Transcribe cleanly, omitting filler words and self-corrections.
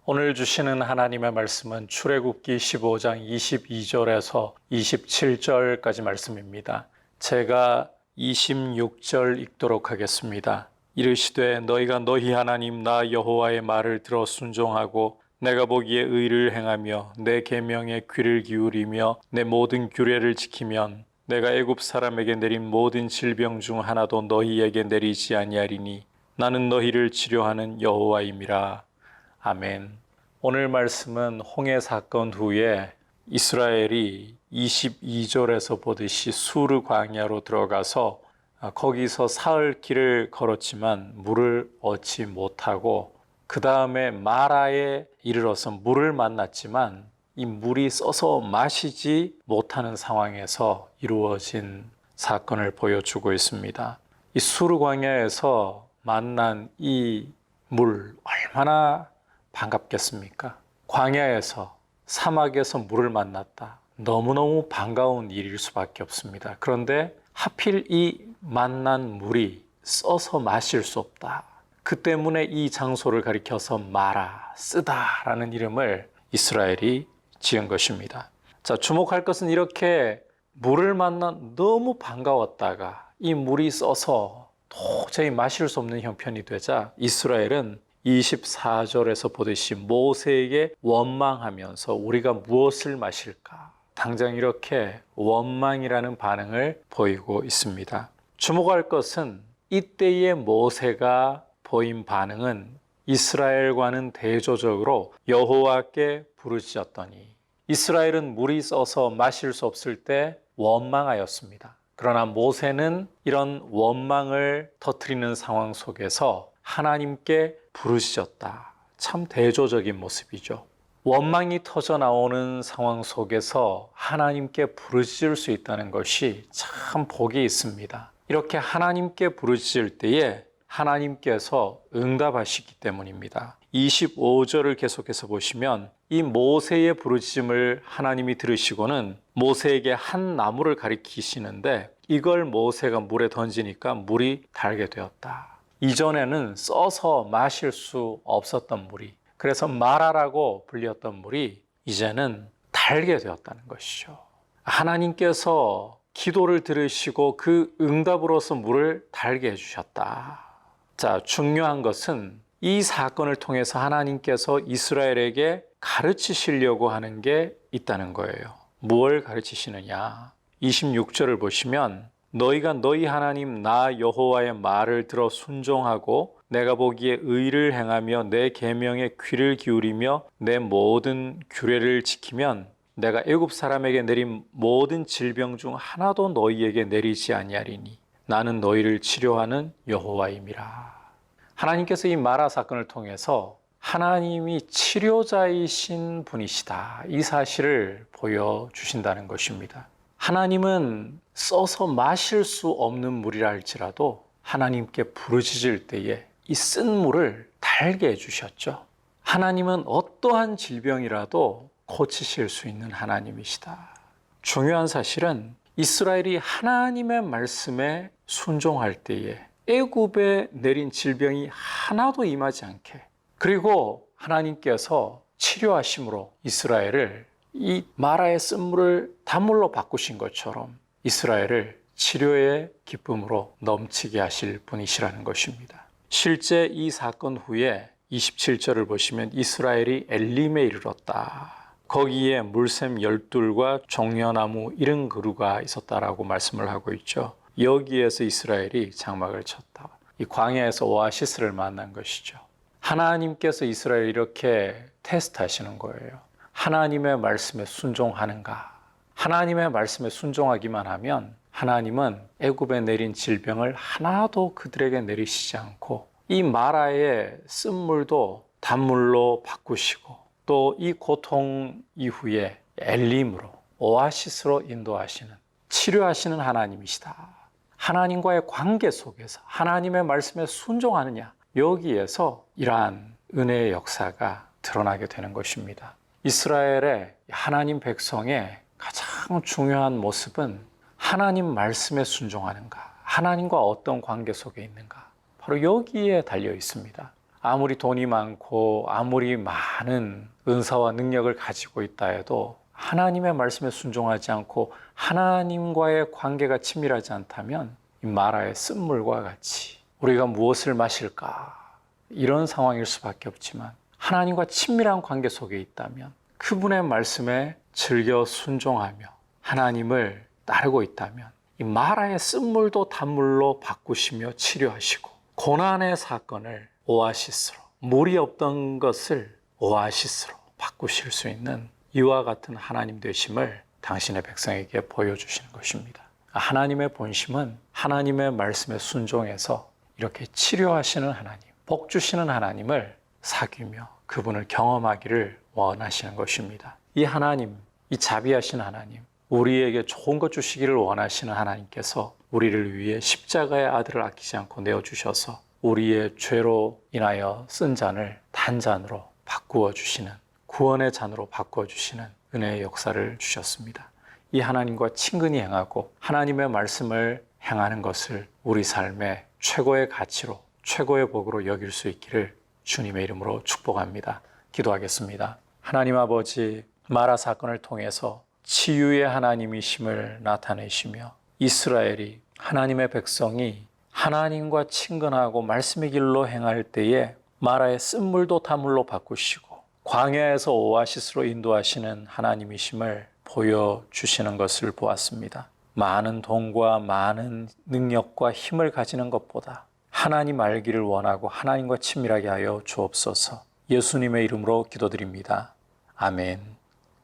오늘 주시는 하나님의 말씀은 출애굽기 15장 22절에서 27절까지 말씀입니다. 제가 26절 읽도록 하겠습니다. 이르시되 너희가 너희 하나님 나 여호와의 말을 들어 순종하고 내가 보기에 의를 행하며 내 계명에 귀를 기울이며 내 모든 규례를 지키면 내가 애굽 사람에게 내린 모든 질병 중 하나도 너희에게 내리지 아니하리니 나는 너희를 치료하는 여호와임이라. 아멘. 오늘 말씀은 홍해 사건 후에 이스라엘이 22절에서 보듯이 수르 광야로 들어가서 거기서 사흘 길을 걸었지만 물을 얻지 못하고 그 다음에 마라에 이르러서 물을 만났지만 이 물이 써서 마시지 못하는 상황에서 이루어진 사건을 보여주고 있습니다. 이 수르 광야에서 만난 이 물 얼마나 반갑겠습니까? 광야에서 사막에서 물을 만났다. 너무너무 반가운 일일 수밖에 없습니다. 그런데 하필 이 만난 물이 써서 마실 수 없다. 그 때문에 이 장소를 가리켜서 마라, 쓰다라는 이름을 이스라엘이 지은 것입니다. 자, 주목할 것은 이렇게 물을 만나 너무 반가웠다가 이 물이 써서 도저히 마실 수 없는 형편이 되자 이스라엘은 24절에서 보듯이 모세에게 원망하면서 우리가 무엇을 마실까? 당장 이렇게 원망이라는 반응을 보이고 있습니다. 주목할 것은 이때의 모세가 보인 반응은 이스라엘과는 대조적으로 여호와께 부르짖었더니 이스라엘은 물이 써서 마실 수 없을 때 원망하였습니다. 그러나 모세는 이런 원망을 터뜨리는 상황 속에서 하나님께 부르짖었다. 참 대조적인 모습이죠. 원망이 터져 나오는 상황 속에서 하나님께 부르짖을 수 있다는 것이 참 복이 있습니다. 이렇게 하나님께 부르짖을 때에 하나님께서 응답하시기 때문입니다. 25절을 계속해서 보시면 이 모세의 부르짖음을 하나님이 들으시고는 모세에게 한 나무를 가리키시는데 이걸 모세가 물에 던지니까 물이 달게 되었다. 이전에는 써서 마실 수 없었던 물이, 그래서 마라라고 불렸던 물이 이제는 달게 되었다는 것이죠. 하나님께서 기도를 들으시고 그 응답으로서 물을 달게 해주셨다. 자, 중요한 것은 이 사건을 통해서 하나님께서 이스라엘에게 가르치시려고 하는 게 있다는 거예요. 무엇을 가르치시느냐? 26절을 보시면 너희가 너희 하나님 나 여호와의 말을 들어 순종하고 내가 보기에 의를 행하며 내 계명에 귀를 기울이며 내 모든 규례를 지키면 내가 애굽 사람에게 내린 모든 질병 중 하나도 너희에게 내리지 아니하리니 나는 너희를 치료하는 여호와임이라. 하나님께서 이 마라 사건을 통해서 하나님이 치료자이신 분이시다. 이 사실을 보여주신다는 것입니다. 하나님은 써서 마실 수 없는 물이라 할지라도 하나님께 부르짖을 때에 이 쓴 물을 달게 해주셨죠. 하나님은 어떠한 질병이라도 고치실 수 있는 하나님이시다. 중요한 사실은 이스라엘이 하나님의 말씀에 순종할 때에 애굽에 내린 질병이 하나도 임하지 않게, 그리고 하나님께서 치료하심으로 이스라엘을 이 마라의 쓴물을 단물로 바꾸신 것처럼 이스라엘을 치료의 기쁨으로 넘치게 하실 분이시라는 것입니다. 실제 이 사건 후에 27절을 보시면 이스라엘이 엘림에 이르렀다. 거기에 물샘 12과 종려나무 70그루가 있었다라고 말씀을 하고 있죠. 여기에서 이스라엘이 장막을 쳤다. 이 광야에서 오아시스를 만난 것이죠. 하나님께서 이스라엘을 이렇게 테스트하시는 거예요. 하나님의 말씀에 순종하는가? 하나님의 말씀에 순종하기만 하면 하나님은 애굽에 내린 질병을 하나도 그들에게 내리시지 않고 이 마라의 쓴물도 단물로 바꾸시고 또 이 고통 이후에 엘림으로 오아시스로 인도하시는, 치료하시는 하나님이시다. 하나님과의 관계 속에서 하나님의 말씀에 순종하느냐, 여기에서 이러한 은혜의 역사가 드러나게 되는 것입니다. 이스라엘의 하나님 백성의 가장 중요한 모습은 하나님 말씀에 순종하는가, 하나님과 어떤 관계 속에 있는가, 바로 여기에 달려 있습니다. 아무리 돈이 많고 아무리 많은 은사와 능력을 가지고 있다 해도 하나님의 말씀에 순종하지 않고 하나님과의 관계가 친밀하지 않다면 이 마라의 쓴물과 같이 우리가 무엇을 마실까 이런 상황일 수밖에 없지만 하나님과 친밀한 관계 속에 있다면 그분의 말씀에 즐겨 순종하며 하나님을 따르고 있다면 이 마라의 쓴물도 단물로 바꾸시며 치료하시고 고난의 사건을 오아시스로, 물이 없던 것을 오아시스로 바꾸실 수 있는 이와 같은 하나님 되심을 당신의 백성에게 보여주시는 것입니다. 하나님의 본심은 하나님의 말씀에 순종해서 이렇게 치료하시는 하나님, 복 주시는 하나님을 사귀며 그분을 경험하기를 원하시는 것입니다. 이 하나님, 이 자비하신 하나님, 우리에게 좋은 것 주시기를 원하시는 하나님께서 우리를 위해 십자가의 아들을 아끼지 않고 내어주셔서 우리의 죄로 인하여 쓴 잔을 단잔으로 바꾸어 주시는, 구원의 잔으로 바꾸어 주시는 은혜의 역사를 주셨습니다. 이 하나님과 친근히 행하고 하나님의 말씀을 행하는 것을 우리 삶의 최고의 가치로, 최고의 복으로 여길 수 있기를 주님의 이름으로 축복합니다. 기도하겠습니다. 하나님 아버지, 마라 사건을 통해서 치유의 하나님이심을 나타내시며 이스라엘이, 하나님의 백성이 하나님과 친근하고 말씀의 길로 행할 때에 마라의 쓴물도 단물로 바꾸시고 광야에서 오아시스로 인도하시는 하나님이심을 보여주시는 것을 보았습니다. 많은 돈과 많은 능력과 힘을 가지는 것보다 하나님 알기를 원하고 하나님과 친밀하게 하여 주옵소서. 예수님의 이름으로 기도드립니다. 아멘.